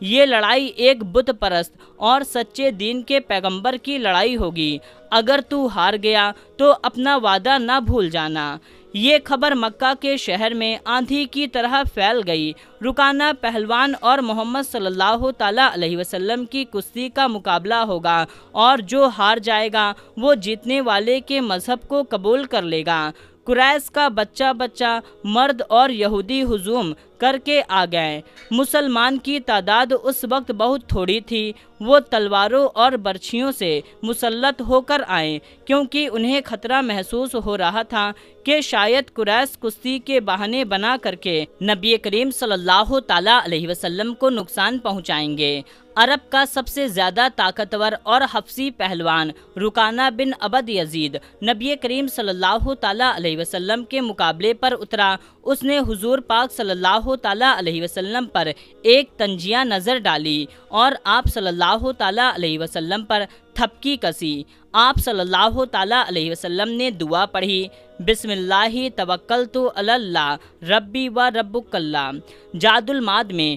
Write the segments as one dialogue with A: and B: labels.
A: یہ لڑائی ایک بت پرست اور سچے دین کے پیغمبر کی لڑائی ہوگی۔ اگر تو ہار گیا تو اپنا وعدہ نہ بھول جانا۔ یہ خبر مکہ کے شہر میں آندھی کی طرح پھیل گئی۔ رکانہ پہلوان اور محمد صلی اللہ تعالیٰ علیہ وسلم کی کشتی کا مقابلہ ہوگا، اور جو ہار جائے گا وہ جیتنے والے کے مذہب کو قبول کر لے گا۔ قریش کا بچہ بچہ، مرد اور یہودی ہجوم کر کے آ گئے۔ مسلمان کی تعداد اس وقت بہت تھوڑی تھی۔ وہ تلواروں اور برچھیوں سے مسلط ہو کر آئے، کیونکہ انہیں خطرہ محسوس ہو رہا تھا کہ شاید قریش کشتی کے بہانے بنا کر کے نبی کریم صلی اللہ تعالیٰ علیہ وسلم کو نقصان پہنچائیں گے۔ عرب کا سب سے زیادہ طاقتور اور حفصی پہلوان رکانہ بن عبد یزید نبی کریم صلی اللہ تعالیٰ علیہ وسلم کے مقابلے پر اترا۔ اس نے حضور پاک صلی اللہ تعالیٰ علیہ وسلم پر ایک طنجیہ نظر ڈالی اور آپ صلی اللہ تعالیٰ علیہ وسلم پر تھپکی کسی۔ آپ صلی اللہ تعالیٰ علیہ وسلم نے دعا پڑھی، بسم اللہ توکلت علی اللہ ربی و ربک اللہ۔ جاد المعاد میں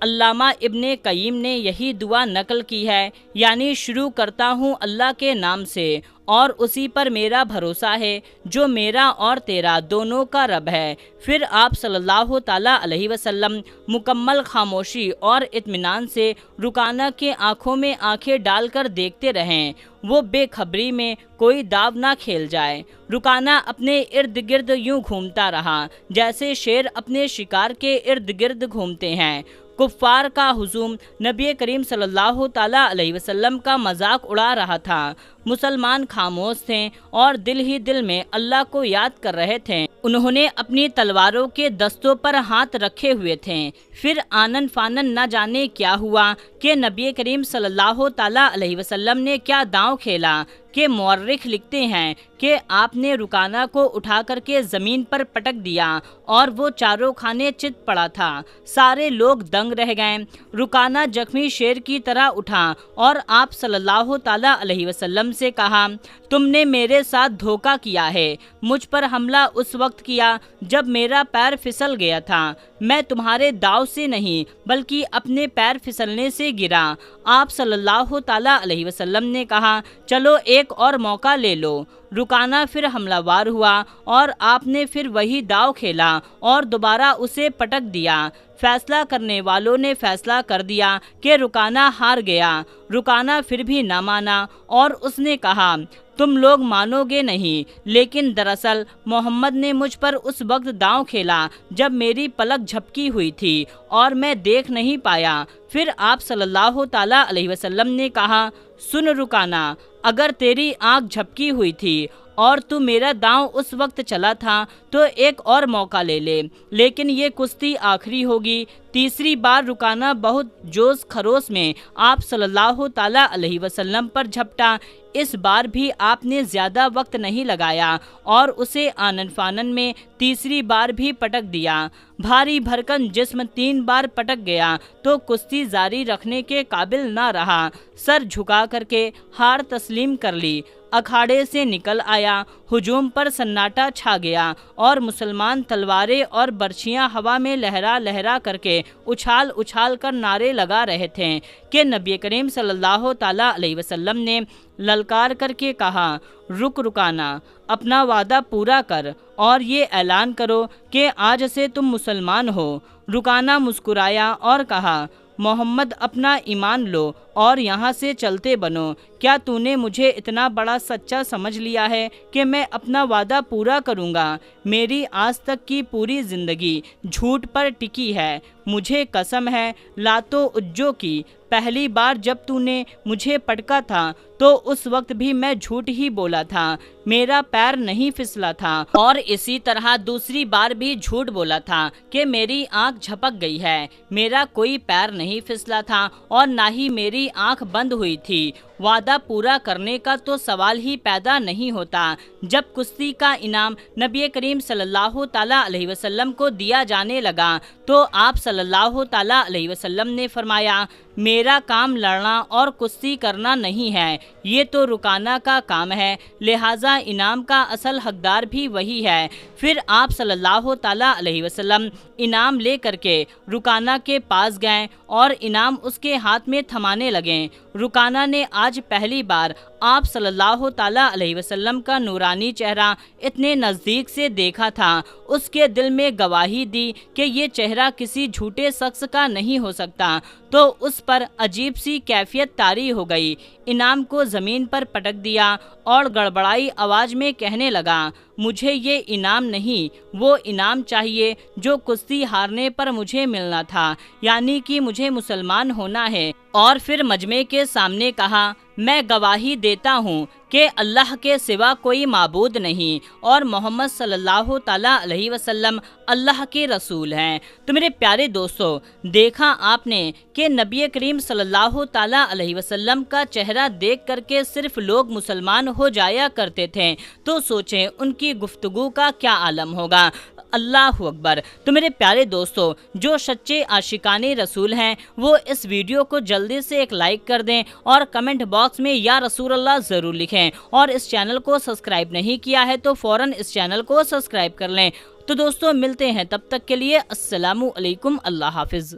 A: علامہ ابن قیم نے یہی دعا نقل کی ہے، یعنی شروع کرتا ہوں اللہ کے نام سے، اور اسی پر میرا بھروسہ ہے جو میرا اور تیرا دونوں کا رب ہے۔ پھر آپ صلی اللہ تعالیٰ علیہ وسلم مکمل خاموشی اور اطمینان سے رکانہ کے آنکھوں میں آنکھیں ڈال کر دیکھتے رہیں، وہ بے خبری میں کوئی داو نہ کھیل جائے۔ رکانہ اپنے ارد گرد یوں گھومتا رہا جیسے شیر اپنے شکار کے ارد گرد گھومتے ہیں۔ کفار کا ہجوم نبی کریم صلی اللہ تعالیٰ علیہ وسلم کا مذاق اڑا رہا تھا۔ مسلمان خاموش تھے اور دل ہی دل میں اللہ کو یاد کر رہے تھے۔ انہوں نے اپنی تلواروں کے دستوں پر ہاتھ رکھے ہوئے تھے۔ پھر آنن فانن نہ جانے کیا ہوا کہ نبی کریم صلی اللہ تعالیٰ علیہ وسلم نے کیا داؤ کھیلا کہ مورخ لکھتے ہیں کہ آپ نے رکانہ کو اٹھا کر کے زمین پر پٹک دیا اور وہ چاروں کھانے چت پڑا تھا۔ سارے لوگ دنگ رہ گئے۔ رکانہ زخمی شیر کی طرح اٹھا اور آپ صلی اللہ تعالیٰ علیہ وسلم سے کہا، تم نے میرے ساتھ دھوکہ کیا ہے۔ مجھ پر حملہ اس وقت کیا جب میرا پیر پھسل گیا تھا۔ میں تمہارے داؤ سے نہیں بلکہ اپنے پیر پھسلنے سے گرا۔ آپ صلی اللہ تعالیٰ علیہ وسلم نے کہا، چلو ایک اور موقع لے لو۔ رکانہ پھر حملہ وار ہوا اور آپ نے پھر وہی داؤ کھیلا اور دوبارہ اسے پٹک دیا۔ فیصلہ کرنے والوں نے فیصلہ کر دیا کہ رکانہ ہار گیا۔ رکانہ پھر بھی نہ مانا اور اس نے کہا، تم لوگ مانو گے نہیں، لیکن دراصل محمد نے مجھ پر اس وقت داؤ کھیلا جب میری پلک جھپکی ہوئی تھی اور میں دیکھ نہیں پایا۔ پھر آپ صلی اللہ تعالیٰ علیہ وسلم نے کہا، سن رکانہ، اگر تیری آنکھ جھپکی ہوئی تھی اور تو میرا داؤں اس وقت چلا تھا تو ایک اور موقع لے لے، لیکن یہ کشتی آخری ہوگی۔ تیسری بار رکانہ بہت جوش خروش میں آپ صلی اللہ تعالیٰ علیہ وسلم پر جھپٹا۔ اس بار بھی آپ نے زیادہ وقت نہیں لگایا اور اسے آنن فانن میں تیسری بار بھی پٹک دیا۔ بھاری بھرکن جسم 3 بار پٹک گیا تو کشتی جاری رکھنے کے قابل نہ رہا۔ سر جھکا کر کے ہار تسلیم کر لی۔ اکھاڑے سے نکل آیا۔ ہجوم پر سناٹا چھا گیا اور مسلمان تلواریں اور برچھیاں ہوا میں لہرا لہرا کر کے اچھال اچھال کر نعرے لگا رہے تھے کہ نبی کریم صلی اللہ تعالیٰ علیہ وسلم نے للکار کر کے کہا، رک رکانہ، اپنا وعدہ پورا کر اور یہ اعلان کرو کہ آج سے تم مسلمان ہو۔ رکانہ مسکرایا اور کہا، محمد اپنا ایمان لو اور یہاں سے چلتے بنو۔ کیا تو نے مجھے اتنا بڑا سچا سمجھ لیا ہے کہ میں اپنا وعدہ پورا کروں گا؟ میری آج تک کی پوری زندگی جھوٹ پر ٹکی ہے۔ مجھے قسم ہے لاتو اجو کی، پہلی بار جب تو نے مجھے پٹکا تھا تو اس وقت بھی میں جھوٹ ہی بولا تھا، میرا پیر نہیں پھسلا تھا، اور اسی طرح دوسری بار بھی جھوٹ بولا تھا کہ میری آنکھ جھپک گئی ہے۔ میرا کوئی پیر نہیں پھسلا تھا اور نہ ہی میری آنکھ بند ہوئی تھی۔ وعدہ پورا کرنے کا تو سوال ہی پیدا نہیں ہوتا۔ جب کشتی کا انعام نبی کریم صلی اللہ تعالیٰ علیہ وسلم کو دیا جانے لگا تو آپ صلی اللہ تعالیٰ علیہ وسلم نے فرمایا، میرا کام لڑنا اور کشتی کرنا نہیں ہے، یہ تو رکانہ کا کام ہے، لہٰذا انعام کا اصل حقدار بھی وہی ہے۔ پھر آپ صلی اللہ تعالیٰ علیہ وسلم انعام لے کر کے رکانہ کے پاس گئے اور انعام اس کے ہاتھ میں تھمانے لگے۔ رکانہ نے آج پہلی بار آپ صلی اللہ تعالیٰ علیہ وسلم کا نورانی چہرہ اتنے نزدیک سے دیکھا تھا۔ اس کے دل میں گواہی دی کہ یہ چہرہ کسی جھوٹے شخص کا نہیں ہو سکتا، تو اس پر عجیب سی کیفیت طاری ہو گئی۔ انعام کو زمین پر پٹک دیا اور گڑبڑائی آواز میں کہنے لگا، مجھے یہ انعام نہیں، وہ انعام چاہیے جو کشتی ہارنے پر مجھے ملنا تھا، یعنی کہ مجھے مسلمان ہونا ہے۔ اور پھر مجمع کے سامنے کہا، میں گواہی دیتا ہوں کہ اللہ کے سوا کوئی معبود نہیں اور محمد صلی اللہ تعالیٰ علیہ وسلم اللہ کے رسول ہیں۔ تو میرے پیارے دوستو، دیکھا آپ نے کہ نبی کریم صلی اللہ تعالیٰ علیہ وسلم کا چہرہ دیکھ کر کے صرف لوگ مسلمان ہو جایا کرتے تھے، تو سوچیں ان کی گفتگو کا کیا عالم ہوگا۔ اللہ اکبر۔ تو میرے پیارے دوستو، جو سچے عاشقان رسول ہیں وہ اس ویڈیو کو جلدی سے ایک لائک کر دیں اور کمنٹ باکس میں یا رسول اللہ ضرور لکھیں، اور اس چینل کو سبسکرائب نہیں کیا ہے تو فوراً اس چینل کو سبسکرائب کر لیں۔ تو دوستو، ملتے ہیں تب تک کے لیے، السلام علیکم، اللہ حافظ۔